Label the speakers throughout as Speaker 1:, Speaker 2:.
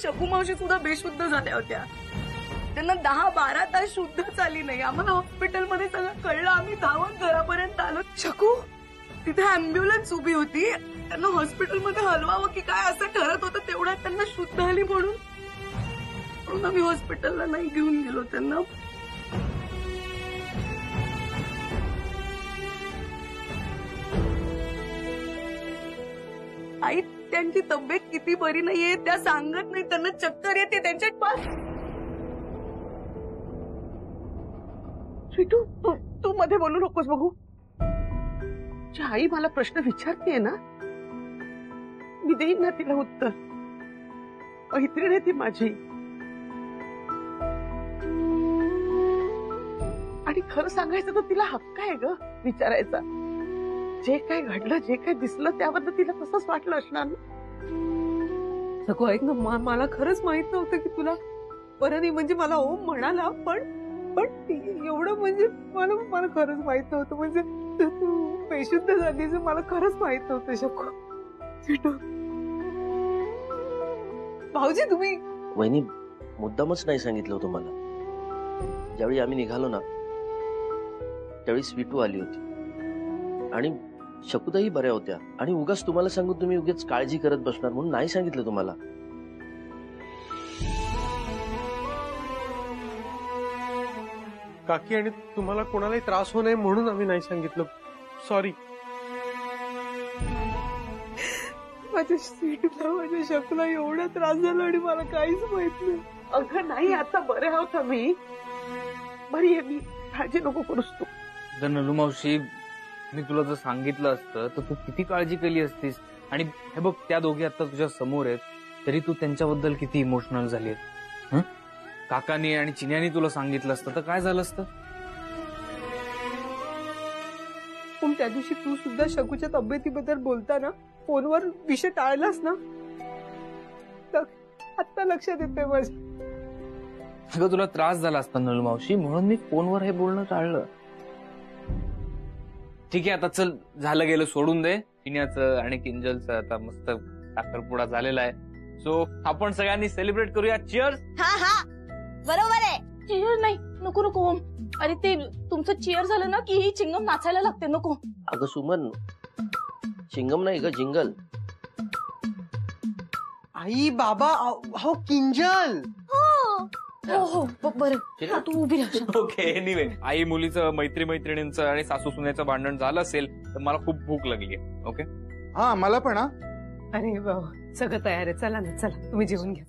Speaker 1: शकू मावशी सुद्धा बेशुद्ध झाल्या होत्या. त्यांना 10-12 तास शुद्धच आली नाही. आम्हाला हॉस्पिटलमध्ये सगळं कळलं. आम्ही धावत घरापर्यंत आलो. शकू तिथे अँब्युलन्स उभी होती. त्यांना हॉस्पिटलमध्ये हलवावं की काय असं ठरत होतं. तेवढ्यात त्यांना शुद्ध आली म्हणून आम्ही हॉस्पिटलला नाही घेऊन गेलो त्यांना. आई त्यांची तब्येत किती बरी नाहीये त्या सांगत नाही. त्यांना चक्कर येते. त्यांच्या स्वीटू तू मध्ये बोलू नकोस. बघू आई मला प्रश्न विचारतेय ना, मी देईन ना तिला उत्तर. मैत्रीण आहे ती माझी. आणि खरं सांगायचं तर तिला हक्क आहे ग विचारायचा. जे काय घडलं जे काय दिसलं त्याबद्दल तिला तसंच वाटलं असणार ना. नको ऐक ना, मला खरंच माहित नव्हतं की तुला बरं नाही. म्हणजे मला ओम म्हणाला पण एवढं म्हणजे मला खरंच माहित नव्हतं. म्हणजे तू बेशुद्ध झालीस मला खरंच माहित नव्हतं. शकू भाऊजी तुम्ही
Speaker 2: वहिनी मुद्दामच नाही सांगितलं होतं मला. ज्यावेळी आम्ही निघालो ना त्यावेळी स्वीटू आली होती आणि शकुताई बऱ्या होत्या. आणि उगाच तुम्हाला सांगून तुम्ही उगाच काळजी करत बसणार म्हणून नाही सांगितलं तुम्हाला.
Speaker 3: काकी आणि तुम्हाला कोणालाही त्रास होऊ नये म्हणून आम्ही नाही सांगितलं. सॉरी.
Speaker 1: माझ्या स्वीटूला माझ्या शकुला एवढा त्रास झाला आणि मला काहीच माहित नाही. अगं नाही आता बरे आहोत आम्ही. बरी आहे मी. काळजी नको करूस तू.
Speaker 4: नलू मावशी मी तुला जर सांगितलं असतं तर तू किती काळजी केली असतीस. आणि हे बघ त्या दोघी आता तुझ्या समोर आहेत तरी तू त्यांच्याबद्दल किती इमोशनल झाली. काकानी आणि चिन्यानी तुला सांगितलं असतं तर काय झालं असतं.
Speaker 1: पण त्या दिवशी तू सुद्धा शकूच्या तब्येतीबद्दल बोलताना फोनवर विषय टाळलास ना. आता लक्षात येतंय माझ्या.
Speaker 4: अगं तुला त्रास झाला असता नलू मावशी म्हणून मी फोनवर हे बोलणं टाळलं. ठीक आहे आता चल झालं गेलं सोडून दे. चिन्याचं आणि किंजलचं आता मस्त साखरपुडा झालेला आहे. सो आपण सगळ्यांनी सेलिब्रेट करूया. चिअर्स.
Speaker 5: हा हा बरोबर आहे. चिअर नाही नको नको ओम. अरे ते तुमचं चिअर झालं ना की ही चिंगम नाचायला लागते. नको.
Speaker 2: अगं सुमन चिंगम नाही ग जिंगल.
Speaker 3: आई बाबा हो किंजल.
Speaker 5: हो हो बरं तू उभी राहा.
Speaker 4: ओके एनिवे आई मुलीचं मैत्रिणींचं आणि सासू सुनेचं भांडण झालं असेल तर मला खूप भूक लागली आहे. ओके
Speaker 6: हा मला पण.
Speaker 1: अरे बाबा सगळं तयार आहे. चला ना चला तुम्ही जेवून घ्या.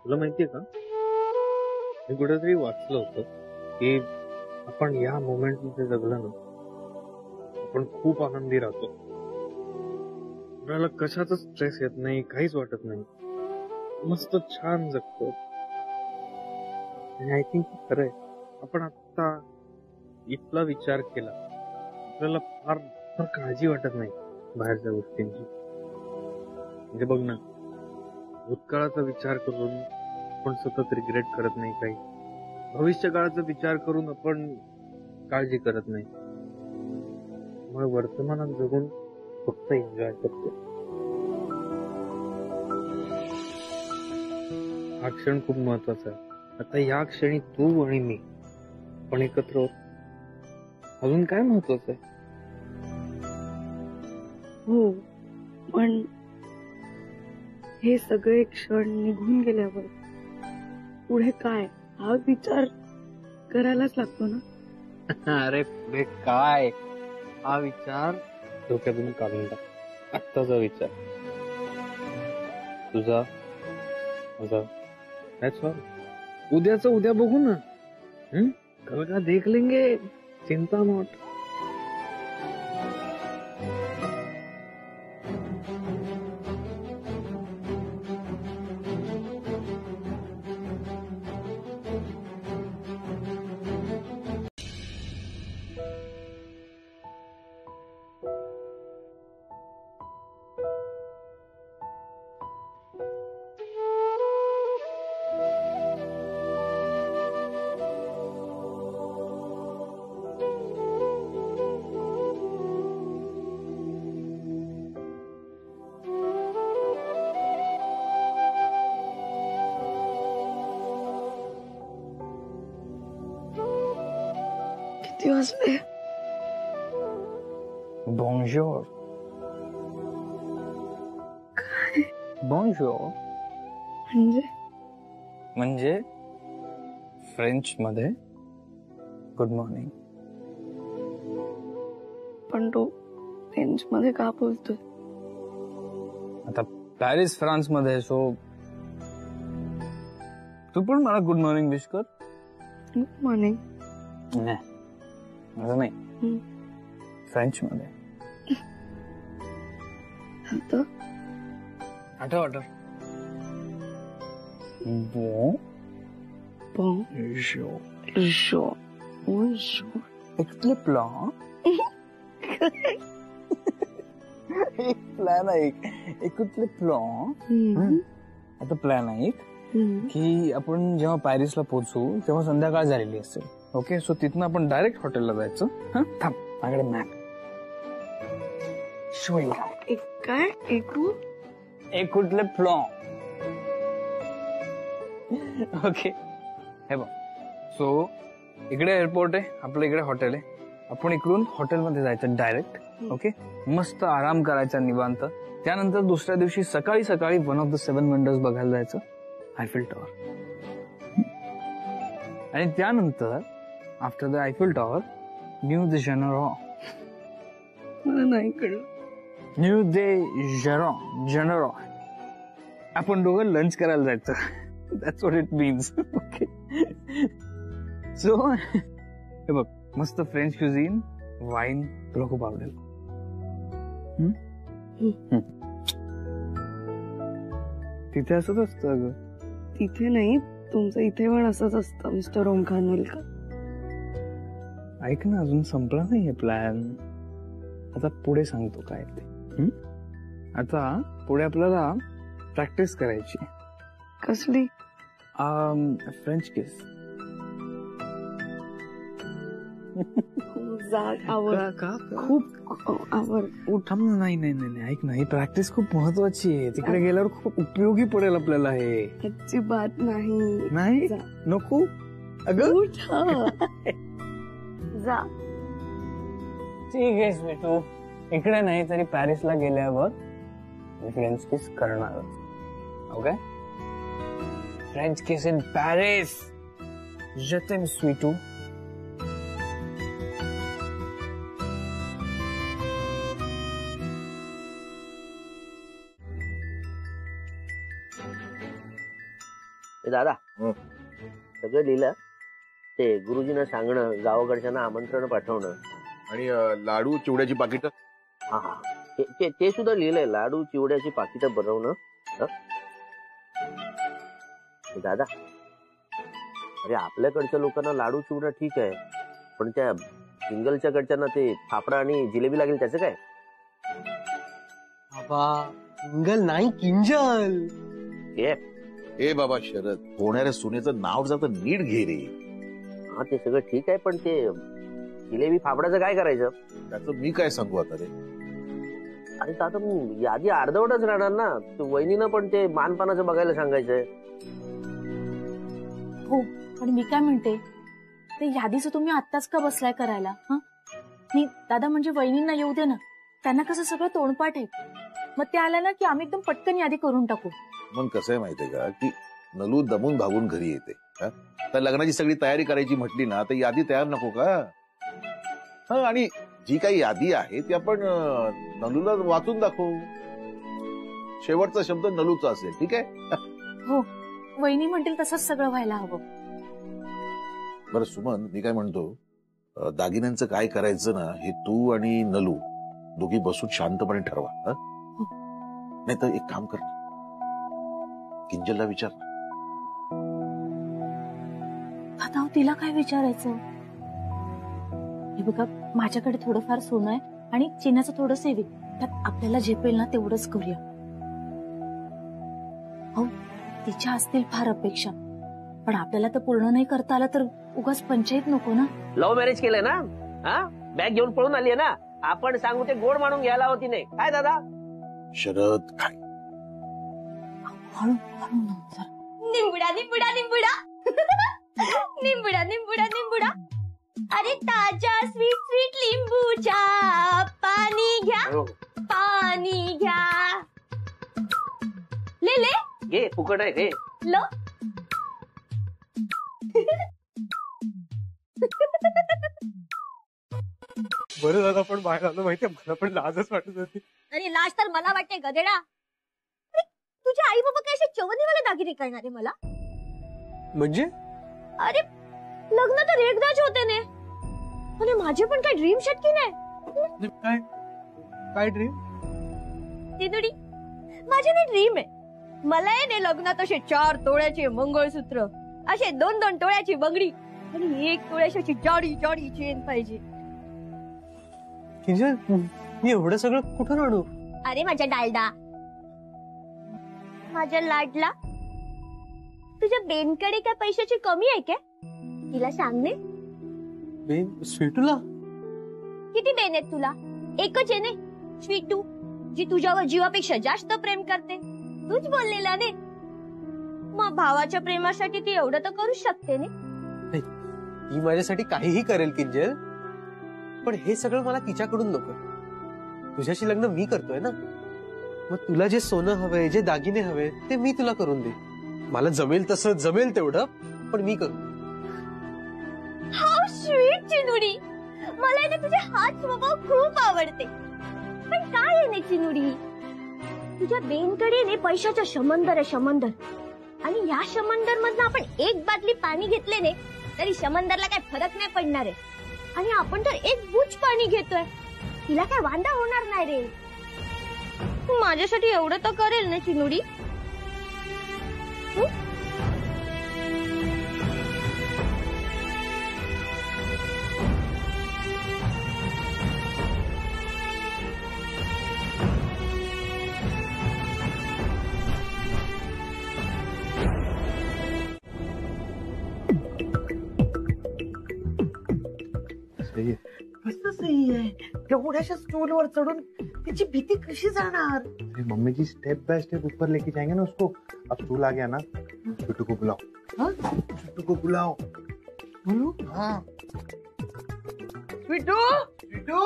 Speaker 7: तुला माहितीये का मी कुठेतरी वाचलं होतं की आपण या मोमेंट मध्ये जगलं ना आपण खूप आनंदी राहतो. आपल्याला कशाच स्ट्रेस येत नाही काहीच वाटत नाही. मस्त छान जगतो. आय थिंक खरं आहे. आपण आता इथला विचार केला आपल्याला फार फार काळजी वाटत नाही बाहेरच्या गोष्टींची. म्हणजे बघ ना भूतकाळाचा विचार करून आपण सतत रिग्रेट करत नाही. काही भविष्य काळाचा विचार करून आपण काळजी करत नाही. त्यामुळे वर्तमानात जगून फक्त एन्जॉय करतो. हा क्षण खूप महत्वाचा आहे. आता या क्षणी तू आणि मी आपण एकत्र होत अजून काय महत्वाचं आहे.
Speaker 1: हो पण हे सगळे क्षण निघून गेल्यावर पुढे काय हा विचार करायलाच लागतो ना.
Speaker 7: अरे पुढे काय हा विचार डोक्यातून काढून टाक. आत्ताचा विचार तुझा माझा उद्याचं उद्या बघू ना. कल का देख लेंगे. चिंता नॉट.
Speaker 6: किती वाजले?
Speaker 4: बॉन्जोर. बॉन्जोर म्हणजे फ्रेंच मध्ये गुड मॉर्निंग.
Speaker 6: पण तो फ्रेंच मध्ये का बोलतोय?
Speaker 4: आता पॅरिस फ्रान्स मध्ये, सो तू पण मला गुड मॉर्निंग विश कर.
Speaker 6: Good morning.
Speaker 4: नाही असं नाही, फ्रेंच मध्ये.
Speaker 6: आता
Speaker 4: आठव. एक्सले प्लॉन. एक प्लॅन एक कुठले प्लॉन. आता प्लॅन ऐक की आपण जेव्हा पॅरिसला पोहोचू तेव्हा संध्याकाळ झालेली असेल. ओके, सो तिथनं आपण डायरेक्ट हॉटेलला जायचं. थांब, माझ्याकडे मॅप.
Speaker 6: एक काय?
Speaker 4: एक कुठले प्लॉन. ओके, हे बघ. सो इकडे एअरपोर्ट आहे, आपल्या इकडे हॉटेल आहे. आपण इकडून हॉटेलमध्ये जायचं डायरेक्ट. ओके, मस्त आराम करायचा निवांत. त्यानंतर दुसऱ्या दिवशी सकाळी सकाळी वन ऑफ द 7 वंडर्स बघायला जायचं, आयफेल टॉवर. आणि त्यानंतर after the Eiffel tower new the Janeiro.
Speaker 6: मला नाही कळलं.
Speaker 4: न्यू दे जेनेरो. आपण दोघं लंच करायला जायचं. That's what it means. Okay, so हे बघ, मस्त फ्रेंच क्युझिन, वाईन तुला खूप आवडेल. तिथे असंच असतं अगं.
Speaker 6: तिथे नाही, तुमचं इथे पण असंच असतं मिस्टर ओम खानविलकर.
Speaker 4: ऐक ना, अजून संपला नाहीये प्लॅन. आता पुढे सांगतो काय ते. आता पुढे आपल्याला प्रॅक्टिस करायची.
Speaker 6: कसली?
Speaker 4: फ्रेंच किस.
Speaker 6: खूप आवड.
Speaker 4: थांब. नाही, ऐक ना, ही प्रॅक्टिस खूप महत्वाची आहे. तिकडे गेल्यावर खूप उपयोगी पडेल आपल्याला हे.
Speaker 6: अजिबात नाही.
Speaker 4: नाही नको अगं.
Speaker 6: जा.
Speaker 4: ठीक आहे स्वीटू, इकडे नाही तरी पॅरिसला गेल्यावर फ्रेंच किस करणार. Okay, French kiss in Paris. Je t'aime Sweetu.
Speaker 2: दादा, सगळं लिहिलं. ते गुरुजींना सांगणं, गावाकडच्यांना आमंत्रण पाठवणं,
Speaker 8: आणि लाडू चिवड्याची पाकिट.
Speaker 2: हा, ते सुद्धा लिहिलंय. लाडू चिवड्याची पाकिटं बनवणं. दादा, अरे आपल्याकडच्या लोकांना लाडू चिवडा ठीक आहे, पण त्या सिंगलच्या कडच्यांना ते फाफडा आणि जिलेबी लागेल, त्याचं काय?
Speaker 3: सिंगल नाही, किंजल.
Speaker 8: ए बाबा शरद, होणाऱ्या सुनेचं नाव जातं नीट घे रे.
Speaker 2: हा, ते सगळं ठीक आहे, पण ते जिलेबी फाफड्याचं काय करायचं?
Speaker 8: त्याचं मी काय सांगू आता रे.
Speaker 2: अरे दादा, यादी अर्धवटच राहणार ना. वहिनीनं पण ते मानपानाचं बघायला सांगायचंय.
Speaker 5: हो, पण मी काय म्हणते, ते यादीचं तुम्ही आत्ताच का बसलाय करायला? मी दादा, म्हणजे वहिनींना येऊ दे ना. त्यांना कसं सगळं तोंडपाठ आहे. मग ते आल्या ना की आम्ही एकदम पटकन यादी करून टाकू.
Speaker 8: मग कसं आहे माहितीये का, की नलू दमून भागून घरी येते. तर लग्नाची सगळी तयारी करायची म्हटली ना, तर यादी तयार नको का? आणि जी काही यादी आहे ती आपण नलूला वाचून दाखवू. शेवटचा शब्द नलूचा असेल, ठीक आहे?
Speaker 5: हो, वहिनी म्हणतील तसंच सगळं व्हायला हवं.
Speaker 8: बरं सुमन, मी काय म्हणतो, दागिन्यांचं काय करायचं ना, हे तू आणि नलू दोघी बसून शांतपणे ठरवा. नाही तर एक काम कर, किंजलला विचार.
Speaker 5: आता तिला काय विचारायचं? हे बघा, माझ्याकडे थोडंफार सोनं आहे आणि चिन्याचं थोडं सेविंग. त्यात आपल्याला झेपेल ना तेवढंच करूया. हो, तिच्या असतील फार अपेक्षा, पण आपल्याला तर पूर्ण नाही करता आलं तर उगाच पंचायत नको ना.
Speaker 2: लव्ह मॅरेज केलंय ना, बॅग घेऊन पळून आलीये ना. आपण सांगू ते गोड मानून घ्यायला होती नाही काय दादा?
Speaker 8: शरद, काय
Speaker 5: हळू हळू नंतर.
Speaker 9: निंबुडा निंबुडा निंबुडा निंबुडा निंबुडा निंबुडा अरे ताजा स्वीट स्वीट लिंबूच्या पाणी घ्या पाणी घ्या. ले ले
Speaker 2: घे फुकट आहे घे.
Speaker 9: लो.
Speaker 3: बरं झालं पण बाहेर आलं माहितीये, मला पण लाजच वाटत होती.
Speaker 9: अरे लाज तर मला वाटते गधेडा. अरे तुझे आई बाबा काय असे चवनीवाले दागिने करणारे मला?
Speaker 3: म्हणजे
Speaker 9: अरे लग्न तर एकदाच होते ने, आणि माझे पण काय ड्रीम शेट की नाही?
Speaker 3: काय काय ड्रीम?
Speaker 9: तिनुडी माझे ना ड्रीम आहे. मला आहे ने लग्नात असे 4 तोळ्याचे मंगळसूत्र, असे 2-2 तोळ्याची बंगडी आणि 1 तोळ्याची जाडी जाडी चेन पाहिजे.
Speaker 3: किंजल मी एवढं सगळं कुठून आणू?
Speaker 9: अरे माझ्या डालडा, माझ्या लाडला, तुझ्या बेनकडे काय पैशाची कमी आहे काय? तिला सांग ने.
Speaker 3: बेन स्वीटूला?
Speaker 9: किती बेन आहेत तुला? एकच आहे ने स्वीटू, जी तुझ्यावर जीवापेक्षा जास्त प्रेम करते. तूच बोललेला ने. मग भावाच्या प्रेमासाठी ती एवढं तर करू शकते ने.
Speaker 3: ती माझ्यासाठी काहीही करेल किंजल, पण हे सगळं मला तिच्याकडून नको. तुझ्याशी लग्न मी करतोय ना, मग तुला जे सोनं हवंय, जे दागिने हवे ते मी तुला करून दे. मला जमेल तसं, जमेल तेवढं, पण मी करू.
Speaker 9: हाऊ स्वीट चिनुडी, मला ना तुझे हात स्वभाव खूप आवडते. पण काय आहे ने चिनुडी, तुझ्या बेनकडे ने पैशाचा समंदर आहे, समंदर. आणि या समंदर मधनं आपण 1 बाटली पाणी घेतले ने तरी समंदरला काय फरक नाही पडणार आहे. आणि आपण तर 1 बुच पाणी घेतोय, तिला काय वांदा होणार नाही रे. माझ्यासाठी एवढं तर करेल ना चिनुडी?
Speaker 1: कसं सही आहे? एवढ्याशा स्टूलवर चढून तिची भीती कशी जाणार?
Speaker 7: अरे mummy ji step by step ऊपर लेके जाएंगे ना उसको. अब स्टूल आ गया ना, स्वीटू को बुलाओ.
Speaker 1: हाँ?
Speaker 7: स्वीटू को बुलाओ.
Speaker 1: बोलू?
Speaker 7: हाँ.
Speaker 1: स्वीटू,
Speaker 7: स्वीटू,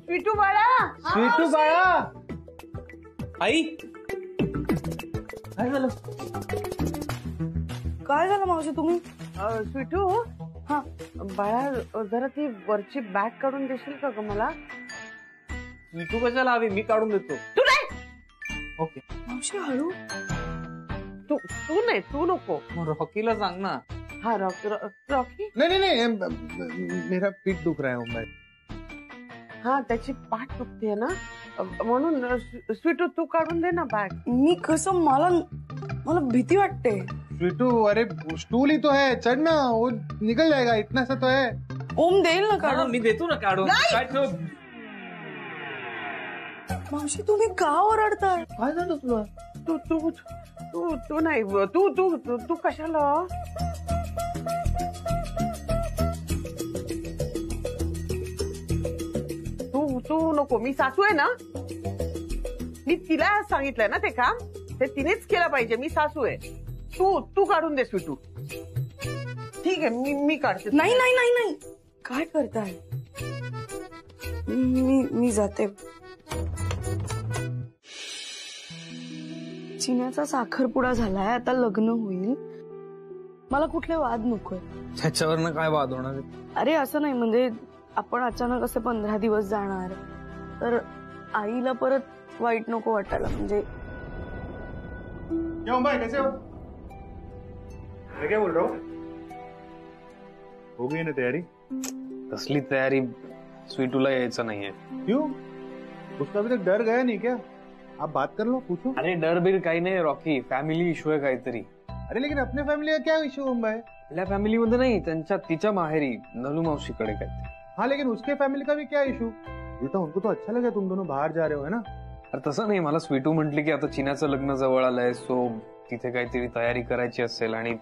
Speaker 1: स्वीटू बाळा,
Speaker 7: स्वीटू बाळा.
Speaker 4: आई
Speaker 3: काय झालं?
Speaker 6: काय झालं मावशी तुम्ही?
Speaker 1: स्वीटू, हा बाळा जरा ती वरची बॅग काढून देशील का ग मला?
Speaker 4: तू कशाला हवी? मी काढून देतो.
Speaker 1: तू नाही.
Speaker 4: ओके.
Speaker 6: मावशी हळू.
Speaker 1: तू नाही, तू नको.
Speaker 4: मग रॉकीला सांग ना.
Speaker 1: हा रॉकी.
Speaker 7: नहीं नहीं नहीं, मेरा पीठ दुख रहा है मुंबई.
Speaker 1: हा त्याची पाठ दुखते ना, म्हणून स्वीटू तू काढून दे ना बॅग.
Speaker 6: मी कसं, मला भीती वाटते.
Speaker 7: स्वीटू, अरे स्टूल ही तो है, चढ़ ना, वो निकल जाएगा, इतना सा तो है.
Speaker 6: ओम देईल ना
Speaker 4: हा,
Speaker 6: काढून.
Speaker 4: मी देतो ना काढून. काय ठेव.
Speaker 6: मावशी तुम्ही का ओरडताय?
Speaker 7: काय झालं तुला?
Speaker 1: तू तू तू तू नाही, तू तू तू कशाला? तू नको. मी सासू आहे ना, मी तिला सांगितलंय ना ते काम, ते तिनेच केलं पाहिजे. मी सासू आहे. तू काढून दे स्वीटू. ठीक आहे, मी काढते.
Speaker 6: नाही नाही नाही नाही, काय करताय? मी जाते. चिन्याचा साखरपुडा झालाय, आता लग्न होईल. मला कुठले वाद नकोय.
Speaker 4: त्याच्यावरनं काय वाद होणार?
Speaker 6: अरे असं नाही, म्हणजे आपण अचानक असे 15 दिवस जाणार तर आईला परत वाईट नको वाटायला. म्हणजे
Speaker 7: क्या भाई, कैसे हो? मैं क्या बोल रहा हूँ? हो गई ना तैयारी?
Speaker 4: कसली तयारी? स्वीटूला यायचं नाहीये.
Speaker 7: क्यों? उसका अभी तक डर गया नहीं क्या? आप बात कर लो, पूछो.
Speaker 4: अरे डर बीर काही नाही रॉकी, फॅमिली इश्यू आहे काहीतरी.
Speaker 7: अरे लेकिन अपने फैमिली का क्या इशू मुंबई?
Speaker 4: आपल्या फॅमिलीमध्ये नाही, तिच्या माहेरी नलू मावशीकडे काहीतरी.
Speaker 7: हाँ लेकिन उसके फैमिली का भी क्या इशू? उल्टा उनको तो अच्छा लगा तुम दोनों बाहर जा रहे हो, है ना?
Speaker 4: अरे तसं नाही, मला स्वीटू म्हटली की आता चिन्याचं लग्न जवळ आलंय, सो तिथे काहीतरी तयारी करायची असेल, आणि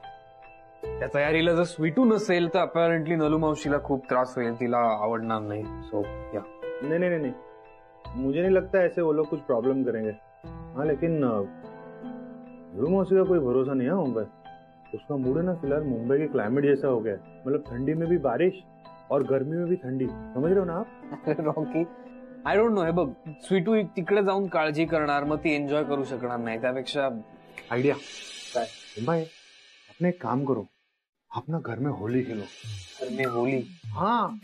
Speaker 4: त्या तयारीला जर स्वीटू नसेल तर अपॅरेंटली नलू मावशीला खूप त्रास होईल, तिला आवडणार नाही. सो या.
Speaker 7: नहीं नहीं नहीं, मुझे नहीं लगता ऐसे वो लोग कुछ प्रॉब्लम करेंगे. हाँ लेकिन नलू मौसी का कोई भरोसा नहीं है मुंबई. उसका मूड है ना फिलहाल मुंबई के क्लाइमेट जैसा हो गया है। मतलब ठंडी में भी बारिश और गर्मी में भी थंडी, समझ रहे हो ना आप?
Speaker 4: रॉकी आय डोंट नो, हे बघ स्वीटू तिकडे जाऊन काळजी करणार, मग ती एन्जॉय करू शकणार नाही, त्यापेक्षा
Speaker 7: आइडिया काय भाई, अपने एक काम करो, अपना घर में होली खेलो।
Speaker 4: घर में होली?
Speaker 7: हाँ,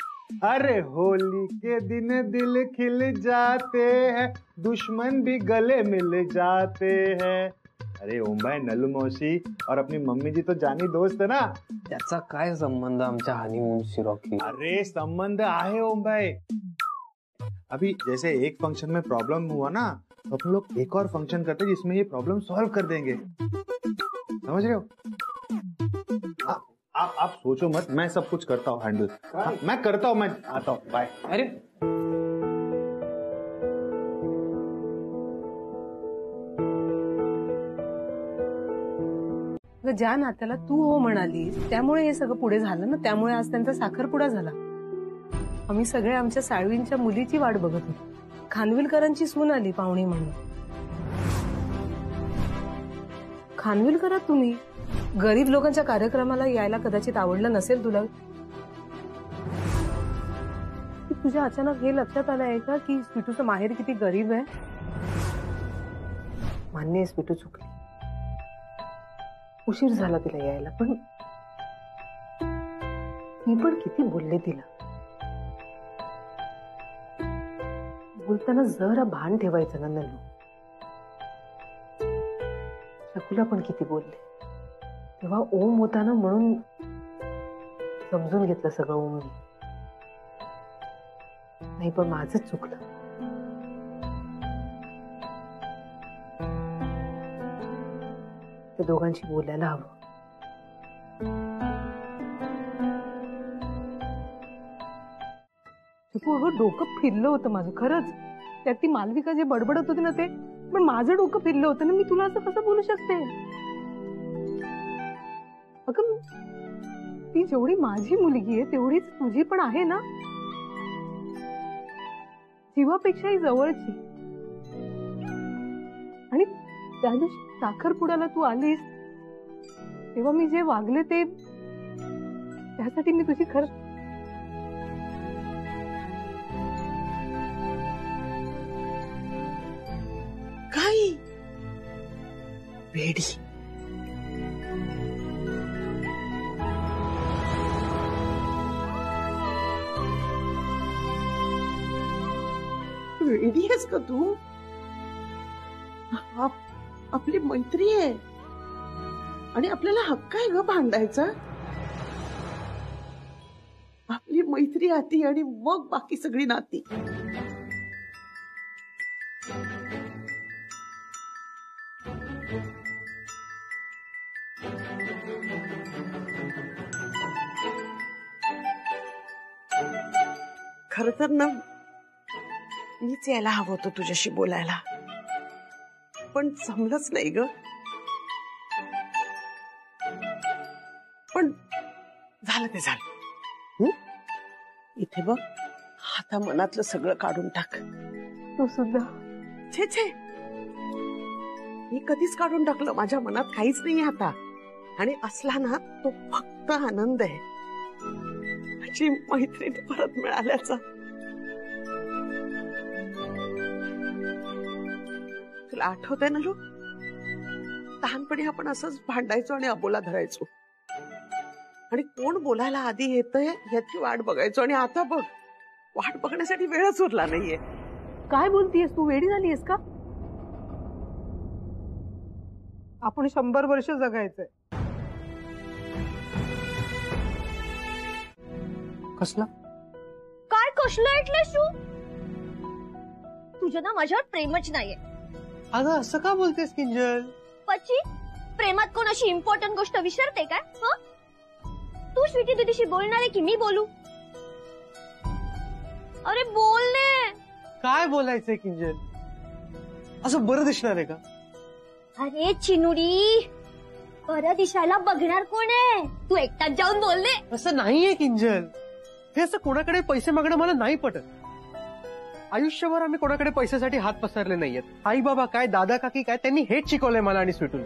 Speaker 7: अरे होली के दिन दिल खिल जाते हैं, दुश्मन भी गले मिल जाते हैं। अरे ओम भाई, नलू मौसी और अपनी मम्मी जी तो जानी दोस्त है ना।
Speaker 4: त्याचा काय संबंध आमच्या हनीमूनशी रॉकी?
Speaker 7: अरे संबंध आहे ओम भाई। अभी जैसे एक फंक्शन में प्रॉब्लम हुआ ना, तो अपन लोग एक और फंक्शन करते हैं जिसमें ये प्रॉब्लम सॉल्व कर देंगे, समझ रहे हो? आप सोचो मत, मैं सब कुछ करता हूँ हैंडल। मैं करता हूँ, मैं आता हूँ, बाय।
Speaker 4: अरे
Speaker 1: ज्या नात्याला तू हो म्हणालीस त्यामुळे हे सगळं पुढे झालं ना, त्यामुळे आज त्यांचा साखरपुडा झाला। आम्ही सगळे आमच्या साळवींच्या मुलीची वाट बघत होतो, खानविलकरांची सून आली पाहुणी म्हणून। खानविलकरात तुम्ही गरीब लोकांच्या कार्यक्रमाला यायला कदाचित आवडलं नसेल तुला। तुझ्या अचानक हे लक्षात आलंय का की स्वीटूचं माहेर किती गरीब आहे? मान्य आहे, स्वीटू चुकली, उशीर झाला तिला यायला, पण मी पण किती बोलले तिला। बोलताना जरा भान ठेवायचं ना नलू। शकुला पण किती बोलले, तेव्हा ओम होता ना म्हणून समजून घेतलं सगळं ओमनी, नाही पण माझंच चुकलं। त्या दोघांशी बोलायला हवं। अगं डोकं फिरलं होतं माझं खरंच, त्यात ती मालविका जे बडबडत होती ना ते, पण माझं डोकं फिरलं होतं ना, मी तुला असं कसं बोलू शकते? अगं ती जेवढी माझी मुलगी आहे तेवढीच तुझी पण आहे ना, जीवापेक्षाही जवळची। आणि त्या दिवशी साखरपुड्याला तू आलीस तेव्हा मी जे वागले ते त्यासाठी मी तुझी खरं काय वेडी। वेडी आहेस का तू? आपली मैत्री आहे आणि आपल्याला हक्क आहे ग भांडायचा। आपली मैत्री आती आणि मग बाकी सगळी नाती। खर तर ना मीच यायला हवं होतं तुझ्याशी बोलायला, पण जमलंच नाही ग। पण झालं ते झालं। इथे बघ, आता मनातलं सगळं काढून टाक। तू सुद्धा? छे छे, मी कधीच काढून टाकलं, माझ्या मनात काहीच नाही आता। आणि असला ना तो फक्त आनंद आहे, माझी मैत्रीण परत मिळाल्याचा। तुला आठवतंय ना लोक, लहानपणी आपण असंच भांडायचो आणि अबोला धरायचो, आणि कोण बोलायला आधी येतंय याची वाट बघायचो। आणि आता बघ, वाट बघण्यासाठी वेळच उरला नाहीये। काय बोलतीयस तू? वेडी झालीयस का? आपण 100 वर्ष जगायचंय।
Speaker 3: कसला
Speaker 9: काय कसलं ऐकलंस तू? तुझं ना माझ्यावर प्रेमच नाहीये।
Speaker 3: अगं असं का बोलतेस किंजल?
Speaker 9: पची, प्रेमात कोण अशी इम्पॉर्टंट गोष्ट विसरते काय? तू स्वीटी दीदीशी बोलणार आहे की मी बोलू? अरे बोल ने।
Speaker 3: काय बोलायचंय किंजल? असं बरं दिसणार आहे का?
Speaker 9: अरे चिनुडी, बरं दिसायला बघणार कोण आहे? तू एकटाच जाऊन बोलले?
Speaker 3: असं नाहीये किंजल, हे असं कोणाकडे पैसे मागणं मला नाही पटत। आयुष्यभर आम्ही कोणाकडे पैशासाठी हात पसरले नाहीयेत। आई बाबा काय, दादा काकी काय, त्यांनी हेच शिकवलंय मला आणि स्वीटूला।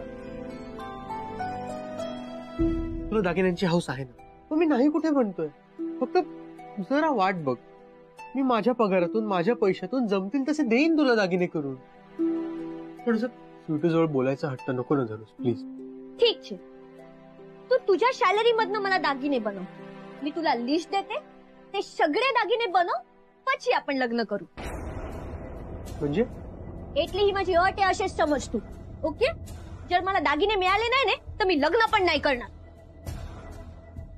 Speaker 3: तुला दागिन्यांची हौस आहे ना, मग मी नाही कुठे म्हणतोय. फक्त जरा वाट बघ, मी माझ्या पगारातून माझ्या पैशातून जमतील तसे देईन तुला दागिने करून. पण स्वीटू जवळ बोलायचा हट्ट नको ना धरूस प्लीज.
Speaker 9: ठीक छे, तू तुझ्या सॅलरी मधनं मला दागिने बनव. मी तुला लिस्ट देते, ते सगळे दागिने बनव, પછી आपण लग्न करू.
Speaker 3: म्हणजे
Speaker 9: એટલી ही माझी अट आहे असेच समज तू. ओके? जर मला दागिने मिळाले नाही ना तर मी लग्न पण नाही करणार.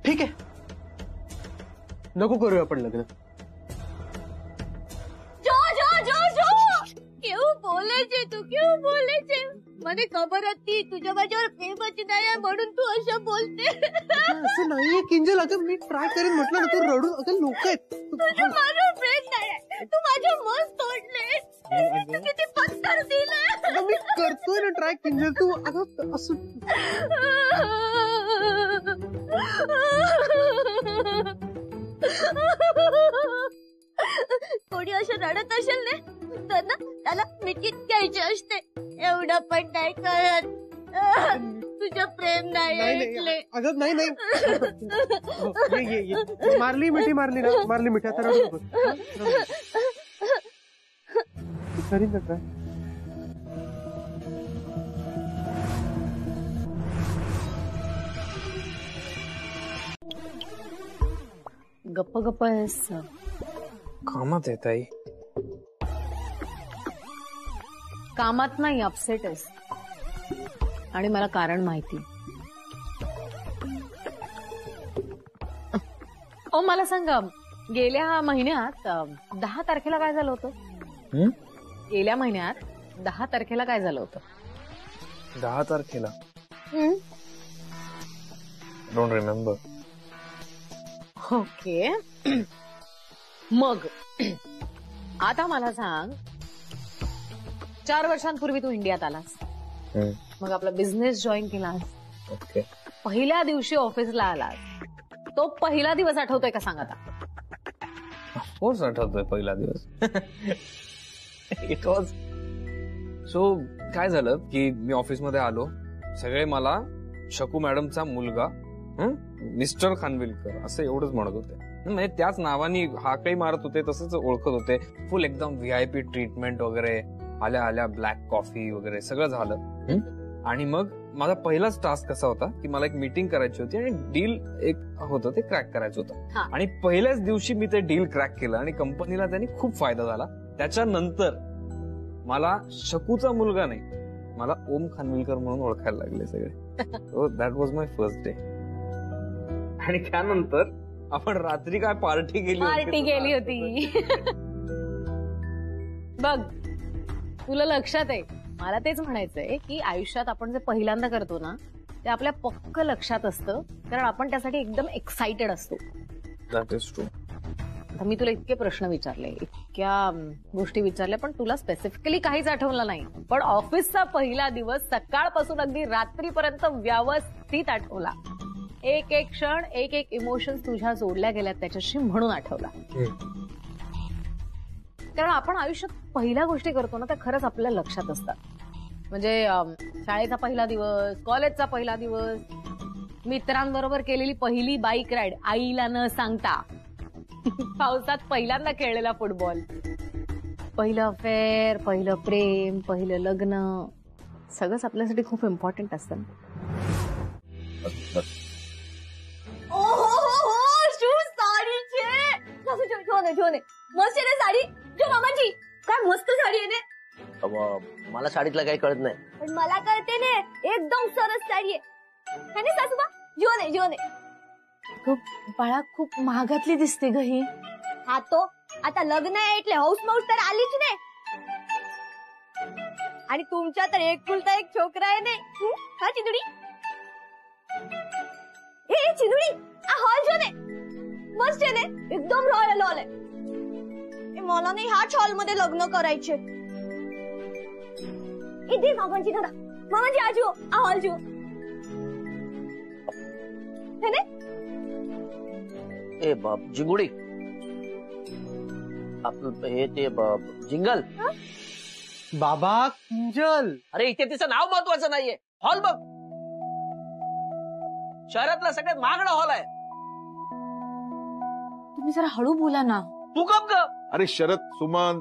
Speaker 3: ठीक आहे, नको करूया आपण लग्न.
Speaker 9: જો જો જો જો કેવું બોલે છે તું, કેવું બોલે છે. મને ખબર હતી तुझ्या माझ्यावर प्रेमच नाही म्हणून तू असं बोलते.
Speaker 3: असं नाहीये किंजल, अगं मी ट्राय करेन म्हटलं ना, तू रडू. अगं लोक आहेत.
Speaker 9: तुझं माझं प्रेम नाही, तू माझे मन तोडले. तू किती पत्थर दिले.
Speaker 3: अगं मी करतोय ना ट्राय किंजल, तू अगं असं.
Speaker 9: कोणी असं रडत असेल ना तर ना त्याला मिठीत घ्यायचे असते. एवढं पण नाही कळत. तुझं प्रेम नाही ऐकले.
Speaker 3: अगं नाही नाही. ये मारली मिठी, मारली ना, मारली मिठी. आता रडू नको. करीन ना ट्राय.
Speaker 5: गप्प गप्प आहेस.
Speaker 4: कामात आहे ताई.
Speaker 5: कामात नाही, अपसेट आहेस. आणि मला कारण माहिती. ओ मला सांग, गेल्या महिन्यात 10 तारखेला काय झालं होतं? गेल्या महिन्यात 10 तारखेला काय झालं होतं?
Speaker 4: 10 तारखेला डोंट रिमेंबर.
Speaker 5: ओके. मग आता मला सांग, 4 वर्षांपूर्वी तू इंडियात आलास. मग आपला बिझनेस जॉईन केलास.
Speaker 4: ओके.
Speaker 5: पहिल्या दिवशी ऑफिसला आलास. तो पहिला दिवस आठवतोय का सांग आता?
Speaker 4: ऑफकोर्स आठवतोय पहिला दिवस. It was so. काय झालं की मी ऑफिसमध्ये आलो, सगळे मला शकू मॅडमचा मुलगा मिस्टर खानविलकर असं एवढंच म्हणत होते. म्हणजे त्याच नावानी हाकही मारत होते, तसंच ओळखत होते. फुल एकदम VIP ट्रीटमेंट वगैरे, आल्या आल्या ब्लॅक कॉफी वगैरे सगळं झालं. आणि मग माझा पहिलाच टास्क कसा होता की मला एक मीटिंग करायची होती आणि डील एक होतं ते क्रॅक करायचं होतं. आणि पहिल्याच दिवशी मी ते डील क्रॅक केलं आणि कंपनीला त्यांनी खूप फायदा झाला. त्याच्यानंतर मला शकूचा मुलगा नाही, मला ओम खानविलकर म्हणून ओळखायला लागले सगळे. So that was my first day. आणि त्यानंतर आपण रात्री काय पार्टी केली
Speaker 5: होती. बघ, तुला लक्षात आहे, मला तेच म्हणायचंय की आयुष्यात आपण जे पहिल्यांदा करतो ना ते आपल्या पक्क लक्षात असतं, कारण आपण त्यासाठी एकदम एक्साइटेड असतो.
Speaker 4: That is true.
Speaker 5: आता मी तुला इतके प्रश्न विचारले, इतक्या गोष्टी विचारल्या, पण तुला स्पेसिफिकली काहीच आठवलं नाही. पण ऑफिसचा पहिला दिवस सकाळपासून अगदी रात्रीपर्यंत व्यवस्थित आठवला. एक एक क्षण, एक एक इमोशन्स तुझ्या जोडल्या गेल्यात त्याच्याशी म्हणून आठवला. कारण आपण आयुष्यात पहिल्या गोष्टी करतो ना त्या खरंच आपल्या लक्षात असतात. म्हणजे शाळेचा पहिला दिवस, कॉलेजचा पहिला दिवस, मित्रांबरोबर केलेली पहिली बाईक राईड आईला न सांगता, पावसात पहिल्यांदा खेळलेला फुटबॉल, पहिलं अफेअर, पहिलं प्रेम, पहिलं लग्न, सगळंच आपल्यासाठी खूप इम्पॉर्टंट असतं.
Speaker 9: मस्त आहे साडी. जो मामाजी, काय मस्त साडी आहे ना.
Speaker 2: मला साडीतला काही कळत नाही,
Speaker 9: पण मला कळते ना, एकदम सरस साडी आहे ना सासूबा. जीवन आहे.
Speaker 5: बाळा, खूप महागातली दिसते ग ही.
Speaker 9: हा तो आता लग्न आहे એટલે हाऊस माऊस तर आलीच नाही. आणि तुमच्या तर एकुलता एक छोकरा आहे ना. हा चिंदुडी, हे चिंदुडी, हा हॉल जो ने मस्त आहे ना, एकदम रॉयल हॉल आहे. मला नाही ह्याच हॉल मध्ये लग्न करायचे. इथे मामाजी दादा, मामाजी आज हा हॉल जो है ना.
Speaker 2: ए जिंगुडी, आपलं हे ते जिंगल.
Speaker 3: बाबा किंजल,
Speaker 2: अरे इथे तिचं नाव महत्वाचं नाहीये, हॉल बघ. शहरातला सगळ्यात महागडा हॉल आहे.
Speaker 5: तुम्ही जरा हळू बोला ना.
Speaker 2: तू गप ग.
Speaker 8: अरे शरद, सुमन,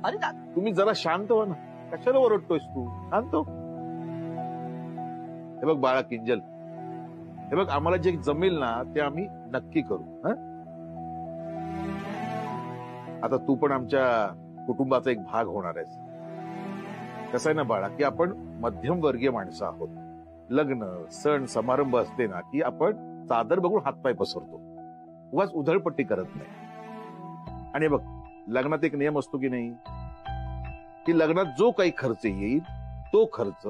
Speaker 2: अरे
Speaker 8: तुम्ही जरा शांत व्हा ना. कशाला ओरडतोयस तू? शांत हो. हे बघ बाळा किंजल, हे बघ आम्हाला जे जमेल ना ते आम्ही नक्की करू. आता तू पण आमच्या कुटुंबाचा एक भाग होणार आहेस. कसं आहे ना बाळा, की आपण मध्यमवर्गीय माणसं आहोत. लग्न सण समारंभ असते ना की आपण चादर बघून हातपाय पसरतो, उगाच उधळपट्टी करत नाही. आणि बघ, लग्नात एक नियम असतो की नाही, की लग्नात जो काही खर्च येईल तो खर्च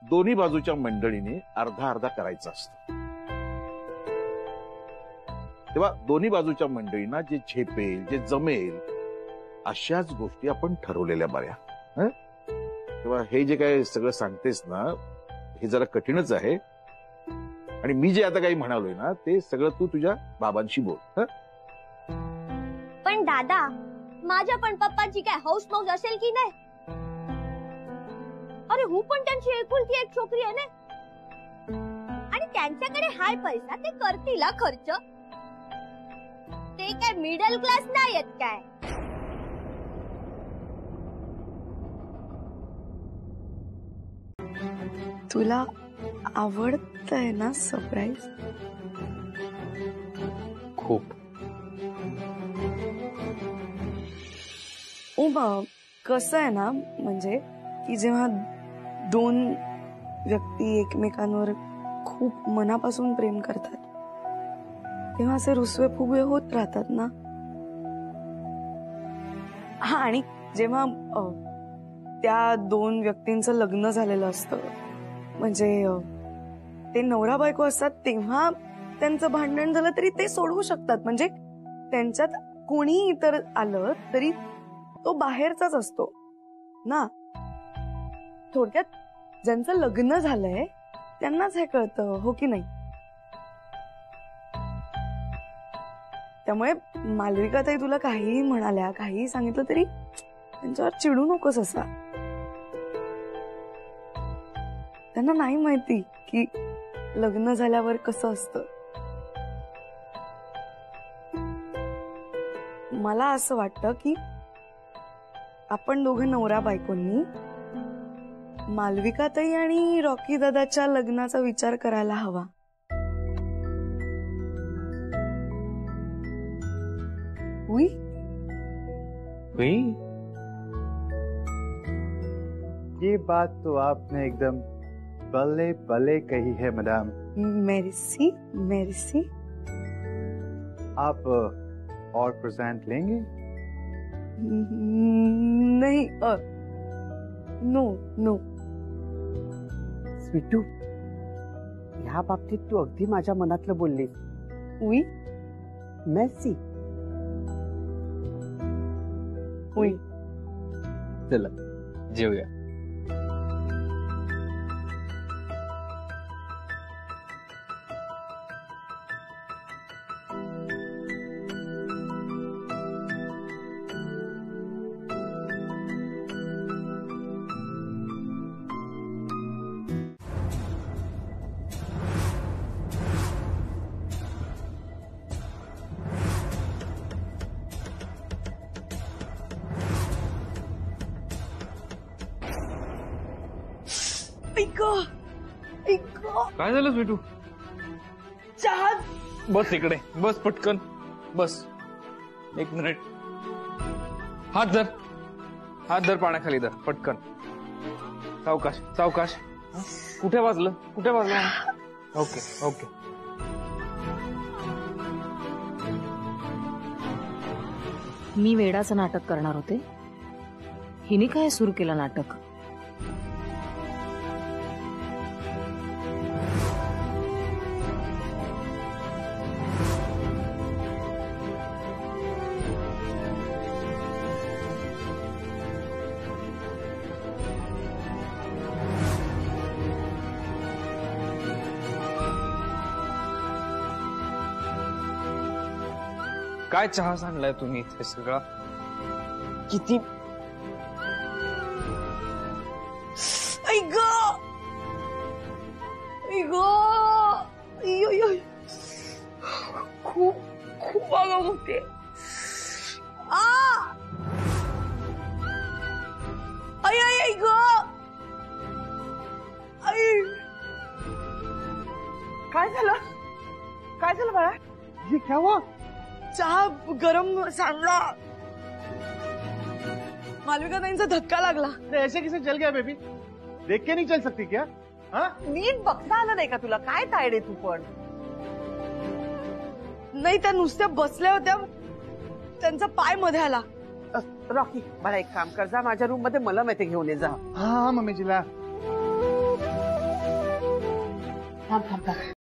Speaker 8: दोन्ही बाजूच्या मंडळीने अर्धा अर्धा करायचा असतो. तेव्हा दोन्ही बाजूच्या मंडळींना जे झेपेल, जे जमेल अशाच गोष्टी आपण ठरवलेल्या बऱ्या. तेव्हा हे जे काय सगळं सांगतेस ना, हे जरा कठीणच आहे. आणि मी जे आता काही म्हणालोय ना ते सगळं तू तुझ्या बाबांशी बोल.
Speaker 9: पण दादा, माझ्या पण पप्पांची काय हौस मौज असेल की नाही? अरे हू पण त्यांची एकुलती एक छोकरी आहे ना, आणि त्यांच्याकडे हाय पैसा, ते करतील खर्च. ते काय मिडल क्लास नाही आहेत काय?
Speaker 6: तुला आवडतंय ना सरप्राईज?
Speaker 4: खूप.
Speaker 6: कसं आहे ना, म्हणजे की जेव्हा दोन व्यक्ती एकमेकांवर खूप मनापासून प्रेम करतात तेव्हा असे रुसवे फुगवे होत राहतात ना. हा, आणि जेव्हा त्या दोन व्यक्तींचं लग्न झालेलं असतं, म्हणजे ते नवरा बायको असतात, तेव्हा त्यांचं भांडण झालं तरी ते सोडवू शकतात. म्हणजे त्यांच्यात कोणी इतर आलं तरी तो बाहेरचाच असतो ना. थोडक्यात ज्यांचं लग्न झालंय त्यांनाच हे कळतं, हो की नाही? त्यामुळे मालविकाताई तुला काहीही म्हणाल्या, काहीही सांगितलं तरी त्यांच्यावर चिडू नकोस असा. त्यांना नाही माहिती की लग्न झाल्यावर कसं असतं. मला असं वाटतं की आपण दोघं नवरा बायकोंनी मालविकाताई आणि रॉकी दादाच्या लग्नाचा विचार करायला हवा. हुई?
Speaker 10: ये बात तो आपने एकदम बल्ले बल्ले कही है मैडम.
Speaker 6: मेरिसी मेरिसी.
Speaker 10: आप और प्रेजेंट लेंगे?
Speaker 6: नहीं, नो नो.
Speaker 1: स्वीटू, ह्या बाबतीत तू अगदी माझ्या मनातलं बोललीस.
Speaker 6: हुई?
Speaker 1: मेसी.
Speaker 6: हुई.
Speaker 4: चला जेवूया. काय झालं स्वीटू? बस इकडे, बस पटकन बस. एक मिनिट. हात धर पाण्याखाली धर पटकन. सावकाश सावकाश. कुठे वाजलं? Okay okay.
Speaker 11: मी वेडाचं नाटक करणार होते, हिने काय सुरू केलं नाटक?
Speaker 4: काय चहा सांडलाय तुम्ही इथे सगळा?
Speaker 1: किती
Speaker 6: ऐ गो
Speaker 1: खूप खूप आगाऊ होते. आई आई आई ग आई. काय झालं बाळा?
Speaker 10: ये क्या हुआ?
Speaker 6: चहा गरम सांडला. मालविका ताईंचा धक्का लागला.
Speaker 10: अरे ऐसे कैसे जल गया बेबी? देख के नहीं चल सकती क्या? हाँ?
Speaker 1: नीट बघता आलं नाही का तुला? काय तायडे तू पण?
Speaker 6: नाही, त्या नुसत्या बसल्या होत्या, त्यांचा पाय मध्ये आला.
Speaker 1: रॉकी मला एक काम कर, जा माझ्या रूम मध्ये मलम येते घेऊन ये जा.
Speaker 10: हाँ मम्मी जी ला.
Speaker 1: थांब.